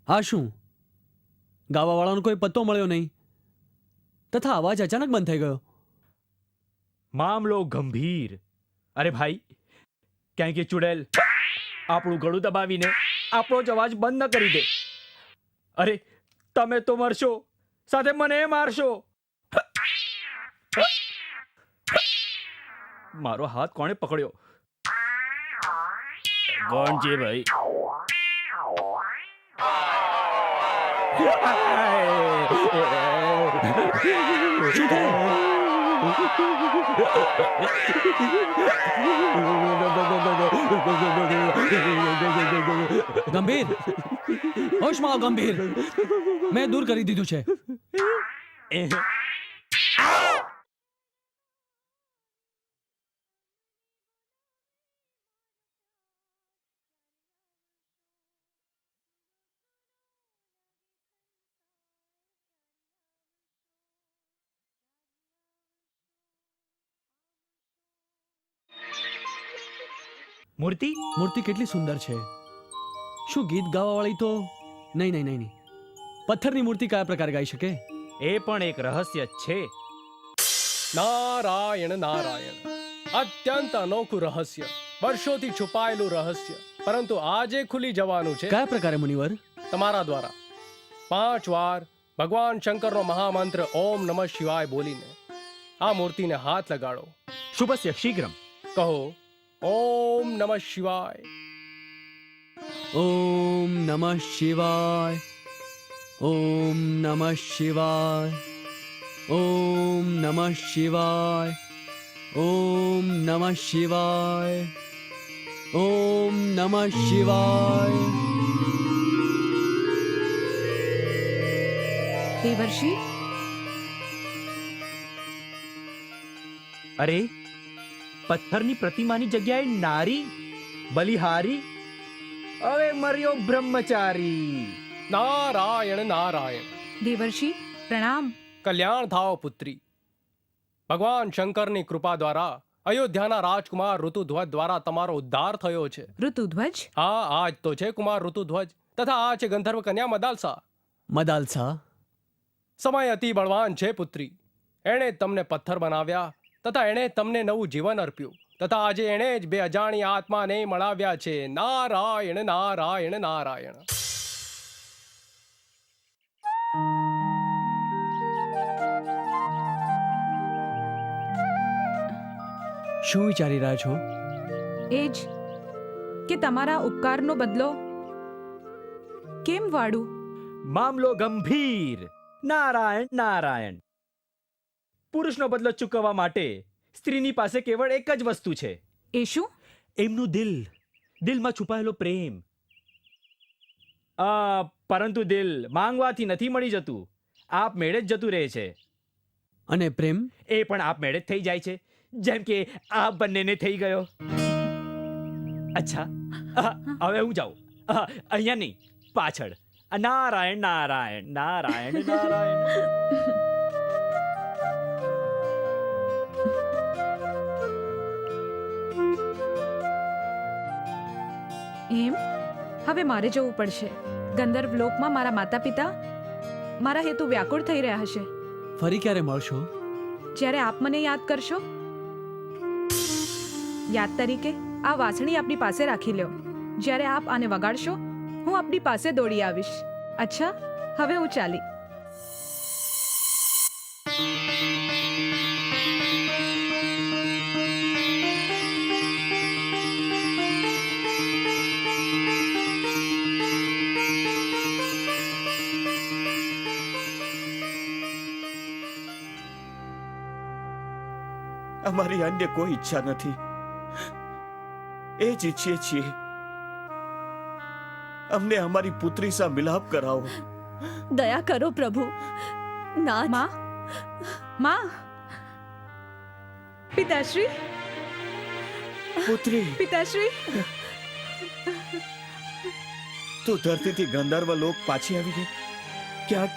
આ શું? ગાવાવાળાનો કોઈ પત્તો મળ્યો નહીં તથા અવાજ અચાનક બંધ થઈ ગયો. મામલો ગંભીર. અરે ભાઈ, ક્યાંય કે ચુડેલ આપણું ગળું દબાવીને આપણો જ અવાજ બંધ ન કરી દે. અરે તમે તો મરશો, સાથે મને મારશો. મારો હાથ કોણે પકડ્યો? કોણ છે ભાઈ? શું થયું? ગંભીર, હોશમાં આવો ગંભીર. મેં દૂર કરી દીધું છે. મૂર્તિ મૂર્તિ કેટલી સુંદર છે. શું ગીત ગાવાવાળી તો નહીં નહીં નહીં નહીં. પથ્થરની મૂર્તિ કયા પ્રકારે ગાઈ શકે? એ પણ એક રહસ્ય છે. નારાયણ નારાયણ, અત્યંત અનોખું રહસ્ય, વર્ષોથી છુપાયેલું રહસ્ય, પરંતુ આજે ખુલી જવાનું છે. કયા પ્રકારે મુનિવર? તમારા દ્વારા 5 વાર ભગવાન શંકરનો મહામંત્ર ઓમ નમઃ શિવાય બોલીને આ મૂર્તિને હાથ લગાડો. શુભસ્ય શીઘ્રમ. કહો ઓમ નમઃ શિવાય. ઓમ નમઃ શિવાય. ઓમ નમઃ શિવાય. ઓમ નમઃ શિવાય. ઓમ નમઃ શિવાય. ઓમ નમઃ શિવાય. દેવર્ષિ, અરે, પથ્થરની પ્રતિમાની જગ્યાએ નારી, બલિહારી. હવે મર્યો બ્રહ્મચારી. નારાયણ નારાયણ. દેવર્ષિ પ્રણામ. કલ્યાણ થાઓ પુત્રી. ભગવાન શંકરની કૃપા દ્વારા અયોધ્યાના રાજકુમાર ઋતુધ્વજ દ્વારા તમારો ઉદ્ધાર થયો છે. ઋતુધ્વજ? હા, આ જ તો છે કુમાર ઋતુધ્વજ, તથા આ છે ગંધર્વ કન્યા મદાલસા. મદાલસા? સમય અતિ બળવાન છે પુત્રી. એણે તમને પથ્થર બનાવ્યા તથા એણે તમને નવું જીવન અર્પ્યું, તથા આજે એણે જ બે અજાણી આત્માને મળાવ્યા છે. નારાયણ નારાયણ નારાયણ. શું વિચારી રહ્યા છો? એ જ કે તમારા ઉપકારનો બદલો કેમ વાળું? મામલો ગંભીર. નારાયણ નારાયણ. પુરુષનો બદલો ચૂકવવા માટે સ્ત્રીની પાસે કેવળ એક જ વસ્તુ છે. એ શું? એમનું દિલ. દિલમાં છુપાયેલો પ્રેમ. પરંતુ દિલ માંગવાથી નથી મળી જતું, આપ મેળે જ જતું રહે છે. અને પ્રેમ? એ પણ આપ મેળે જ થઈ જાય છે, જેમ કે આ બંનેને થઈ ગયો. અચ્છા, હવે હું જાઉં. અહીંયા નહીં, પાછળ. નારાયણ નારાયણ નારાયણ નારાયણ. એમ? હવે મારે જવું પડશે. ગંધર્વ લોકમાં મારા માતા પિતા મારા હેતુ વ્યાકુળ થઈ રહ્યા હશે. ફરી ક્યારે મળશો? જ્યારે આપ મને યાદ કરશો. યાદ તરીકે આ વાસણી આપની પાસે રાખી લ્યો. જ્યારે આપ આને વગાડશો, હું આપની પાસે દોડી આવીશ. અચ્છા, હવે હું ચાલી. અમારી અન્ય કોઈ ઈચ્છા નથી. એ જ ઈચ્છીએ છીએ અમને અમારી પુત્રી સા મિલાપ કરાવો. દયા કરો પ્રભુ. ના માં, માં, પિતાશ્રી, પુત્રી, પિતાશ્રી. તું ધરતીથી ગંધર્વ લોક પાછી આવી ગઈ. ક્યાંક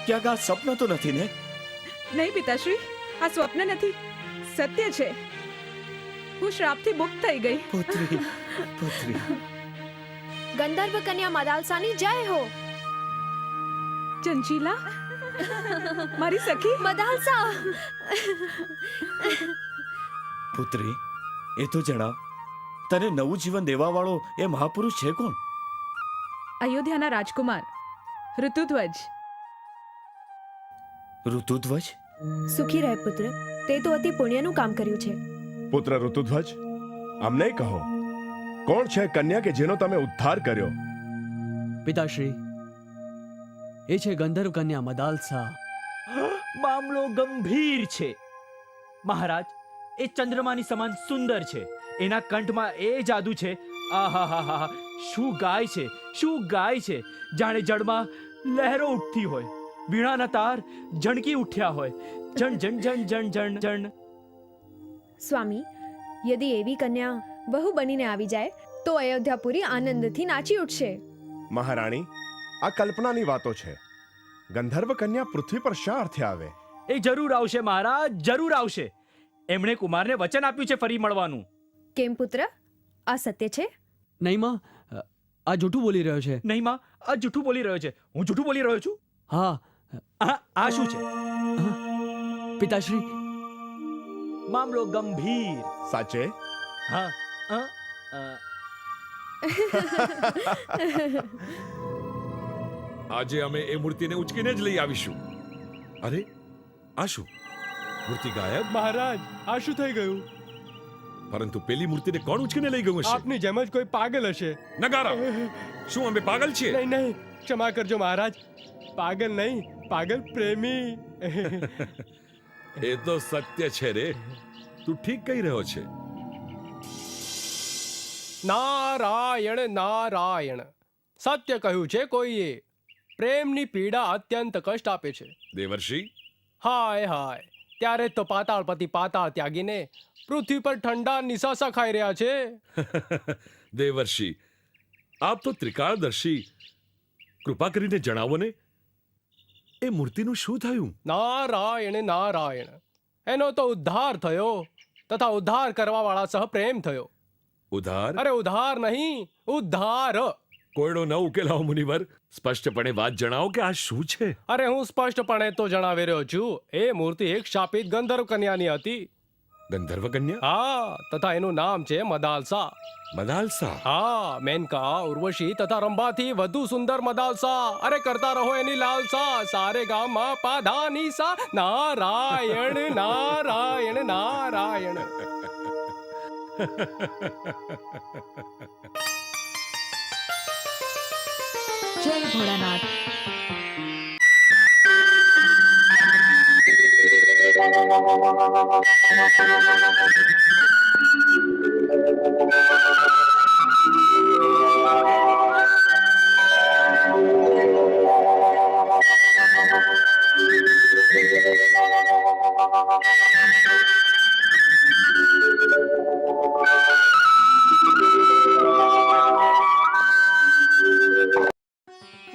ક્યાંક આ સપન તો નથી ને? નહીં પિતાશ્રી, આ સ્વપ્ન નથી, સત્ય છે. હું શ્રાપથી મુક્ત થઈ ગઈ. પુત્રી, પુત્રી. ગંધર્વ કન્યા મદાલસાની જય હો. ચંચીલા મારી સખી મદાલસા પુત્રી, એ તો જણાવ, તને નવું જીવન દેવા વાળો એ મહાપુરુષ છે કોણ? અયોધ્યાના રાજકુમાર ઋતુધ્વજ. ઋતુધ્વજ? સુખી રહે પુત્ર, તે તો અતિ પુણ્યનું કામ કર્યું છે. પુત્ર ઋતુધ્વજ, અમને કહો, કોણ છે કન્યા કે જેનો તમે ઉદ્ધાર કર્યો? પિતાશ્રી, એ છે ગંધર્વ કન્યા મદાલસા. મામલો ગંભીર છે મહારાજ. એ ચંદ્રમાની સમાન સુંદર છે. એના કંઠમાં એ જાદુ છે. આહાહાહા, શું ગાય છે, શું ગાય છે! જાણે જળમાં લહેરો ઉઠતી હોય, વીણાના તાર ઝણકી ઉઠ્યા હોય. જણ જણ જણ જણ જણ જણ. સ્વામી, યદિ એવી કન્યા બહુ બનીને આવી જાય તો અયોધ્યાપુરી આનંદથી નાચી ઉઠશે. મહારાણી, આ કલ્પનાની વાતો છે. ગંધર્વ કન્યા પૃથ્વી પર શા અર્થે આવે? એ જરૂર આવશે મહારાજ, જરૂર આવશે. એમણે કુમારને વચન આપ્યું છે ફરી મળવાનું. કેમ પુત્ર, આ સત્ય છે? નહીં માં, આ જૂઠું બોલી રહ્યો છે. નહીં માં, આ જૂઠું બોલી રહ્યો છે. હું જૂઠું બોલી રહ્યો છું? હા આ શું છે? પિતાશ્રી, મામલો ગંભીર. સાચે? હા. આજે અમે એ મૂર્તિને ઉચકીને જ લઈ આવીશું. અરે, આ શું? મૂર્તિ ગાયબ. મહારાજ, આ શું થઈ ગયું? પરંતુ પેલી મૂર્તિને કોણ ઉચકીને લઈ ગયું હશે? આપની જેમ જ કોઈ પાગલ હશે. નગારા, શું અમે પાગલ છીએ? નહીં નહીં, ક્ષમા કરજો મહારાજ, પાગલ નહીં, પાગલ પ્રેમી. એ તો સત્ય છે રે. તું ઠીક કહી રહ્યો છે. નારાયણ નારાયણ, સત્ય કહ્યું છે કોઈએ. પ્રેમની પીડા અત્યંત કષ્ટ આપે છે. દેવર્ષિ, હાય હાય, ત્યારે તો પાતાળપતિ પાતાળ ત્યાગીને પૃથ્વી પર ઠંડા નિશાસા ખાઈ રહ્યા છે. દેવર્ષિ, આપ તો ત્રિકાળદર્શી, કૃપા કરીને જણાવો ને, એ મૂર્તિનું શું થયું? નારાયણ નારાયણ, એનો તો ઉદ્ધાર થયો, તથા ઉદ્ધાર કરવા વાળા સહ પ્રેમ થયો. ઉધાર? અરે ઉદ્ધાર નહીં, ઉદ્ધાર. કોયડો ન ઉકેલાવો મુનિવર, સ્પષ્ટપણે વાત જણાવો કે આ શું છે? અરે હું સ્પષ્ટપણે તો જણાવી રહ્યો છું. એ મૂર્તિ એક શાપિત ગંધર્વ કન્યાની હતી. ગંધર્વ કન્યા? હા, તથા એનું નામ છે મદાલસા. મદાલસા? હા, મેનકા, ઉર્વશી તથા રંભાથી વધુ સુંદર મદાલસા. અરે કરતા રહો એની લાલસા. સારે ગામમાં પાધાની સા. નારાયણ નારાયણ નારાયણ. જય ભોળાનાથ.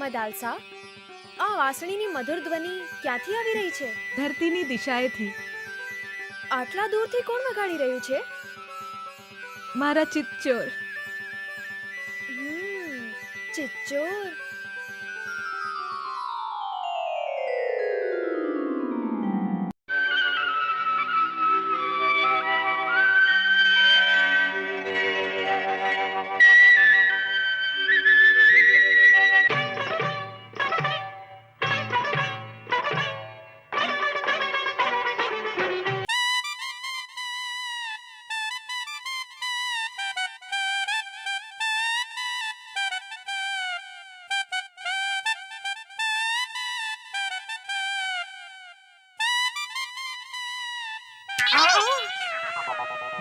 મદાલસા, આ વાંસળીની મધુર ધ્વનિ ક્યાંથી આવી રહી છે? ધરતીની દિશાએથી. આટલા દૂરથી કોણ વગાડી રહ્યું છે? મારા ચિત્તચોર. ચિત્ચોર.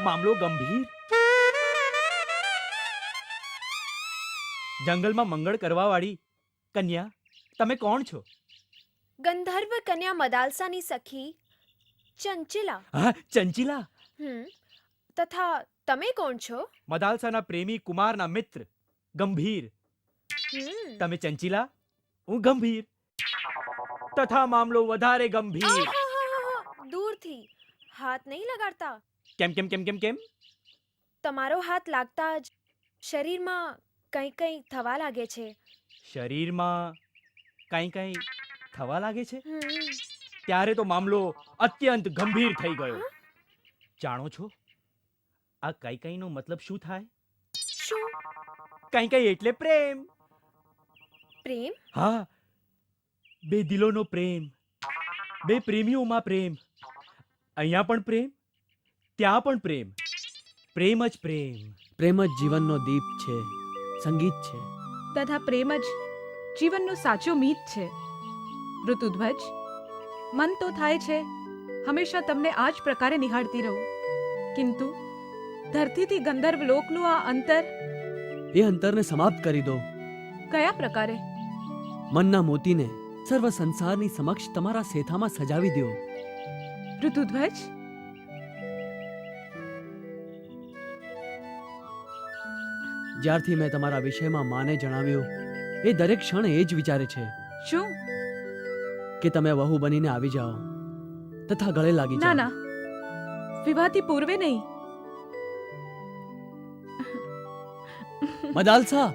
મામલો ગંભીર. જંગલમાં મંગળ કરવા વાળી કન્યા, તમે કોણ છો? ગંધર્વ કન્યા મદાલસાની સખી ચંચલા. હા, ચંચિલા. તથા તમે કોણ છો? મદાલસાના પ્રેમી કુમારના મિત્ર ગંભીર. તમે ચંચિલા, હું ગંભીર. તથા મામલો વધારે ગંભીર. દૂરથી હાથ નહીં લગાડતા. કેમ કેમ કેમ કેમ કેમ? તમારો હાથ લાગતા જ શરીરમાં કંઈ કંઈ થવા લાગે છે. શરીરમાં કંઈ કંઈ થવા લાગે છે હમ. ત્યારે તો મામલો અત્યંત ગંભીર થઈ ગયો. જાણો છો આ કઈ કઈ નો મતલબ શું થાય? શું કઈ કઈ એટલે પ્રેમ. પ્રેમ? હા, બે દિલોનો પ્રેમ, બે પ્રેમીઓમાં પ્રેમ. અહીંયા પણ પ્રેમ, ત્યાં પણ પ્રેમ, પ્રેમ જ પ્રેમ. પ્રેમ જ જીવનનો દીપ છે, સંગીત છે. તથા પ્રેમ જ જીવનનું સાચું મીત છે. ઋતુધ્વજ, મન તો થાય છે હંમેશા તમને આ જ પ્રકારે નિહાળતી રહું, કિંતુ ધરતીથી ગંધર્વ લોકનું આ અંતર એ અંતરને સમાપ્ત કરી દો. કયા પ્રકારે? મનના મોતીને સર્વ સંસારની સમક્ષ તમારા સેથામાં સજાવી દો. ઋતુધ્વજ, જ્યારથી મેં તમારા વિષયમાં માને જણાવ્યું, એ દરેક ક્ષણ એ જ વિચારે છે શું? કે તમે વહુ બનીને આવી જાઓ તથા ગળે લાગી ના જાઓ. ના, વિવાહથી પૂર્વે નહીં. મદાલસા,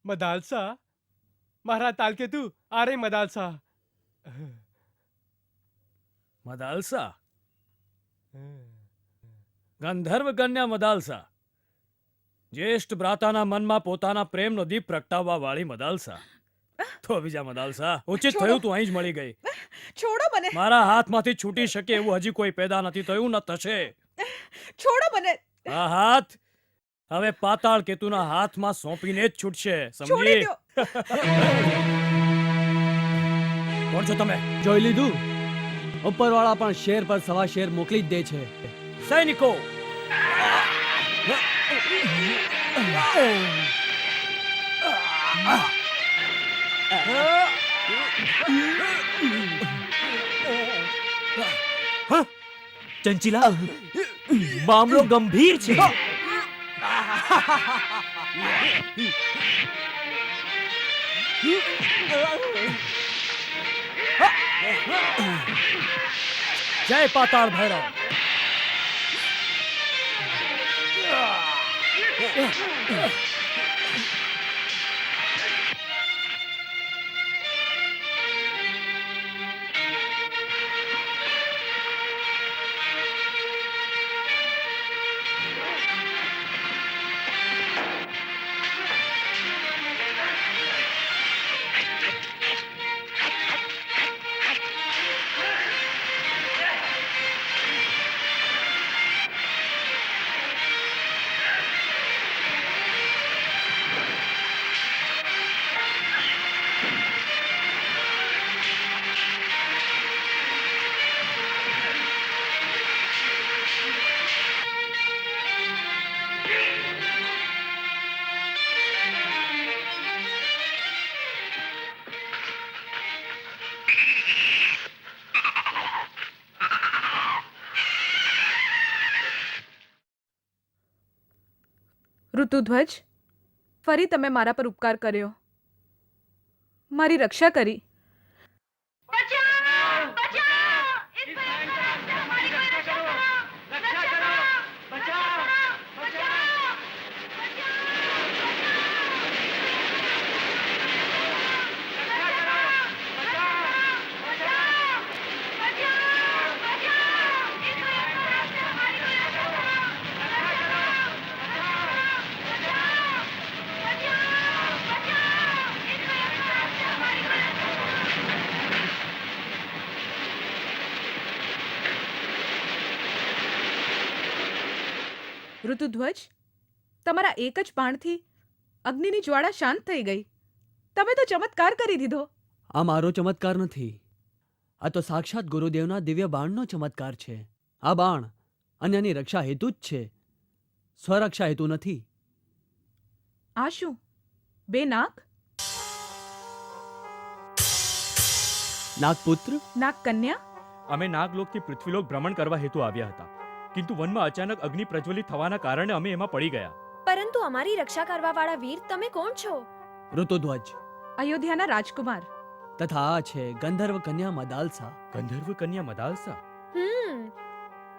મદાલસા, મારા તાલકેતુ, આરે મદાલસા. મદાલસા, ગંધર્વ કન્યા મદાલસા, જ્યેષ્ઠ ભ્રાતાના મનમાં પોતાના પ્રેમનો દીપ પ્રગટાવવા વાળી મદાલસા. તો બીજા મદાલસા, ઉચિત થયું તું અહીં જ મળી ગઈ. છોડો મને, મારા હાથમાંથી છૂટી શકે એવું હજી કોઈ પેદા નથી થયું, ન થશે. છોડો મને, આ હાથ હવે પાતાળ કેતુના હાથમાં સોંપીને જ છૂટશે, છોડી સમજી? દો. કોણ છો તમે? જોઈ લીધું? ઉપરવાળા પણ શેર પર સવા શેર મોકલી જ દે છે. સૈનિકો, ચંચિલા, મામલો ગંભીર છે. જય પાતાળ ભૈરવ. ઋતુધ્વજ, ફરી તમે મારા પર ઉપકાર કર્યો, મારી રક્ષા કરી. ઋતુધ્વજ, તમારા એક જ બાણથી અગ્નિની જ્વાળા શાંત થઈ ગઈ. તમે તો ચમત્કાર કરી દીધો. આ મારો ચમત્કાર નથી, આ તો સાક્ષાત ગુરુદેવના દિવ્ય બાણનો ચમત્કાર છે. આ બાણ અન્યની રક્ષા હેતુ જ છે, સ્વરક્ષા હેતુ નથી. આ શું, બે નાગ? નાગપુત્ર, નાગ કન્યા? અમે નાગલોકથી પૃથ્વીલોક ભ્રમણ કરવા હેતુ આવ્યા હતા, કિંતુ વનમાં અચાનક અગ્નિ પ્રજ્વલિત થવાના કારણે અમે એમાં પડી ગયા. પરંતુ અમારી રક્ષા કરવા વાળા વીર તમે કોણ છો? ઋતુધ્વજ, અયોધ્યાના રાજકુમાર. તથા આ છે ગંધર્વ કન્યા મદાલસા. ગંધર્વ કન્યા મદાલસા.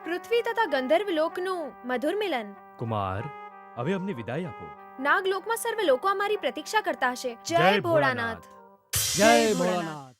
પૃથ્વી તથા ગંધર્વ લોકનું મધુર મિલન. કુમાર, હવે અમને વિદાય આપો. નાગલોકમાં સર્વ લોકો અમારી પ્રતીક્ષા કરતા હશે. જય ભોળાનાથ. જય ભોળાનાથ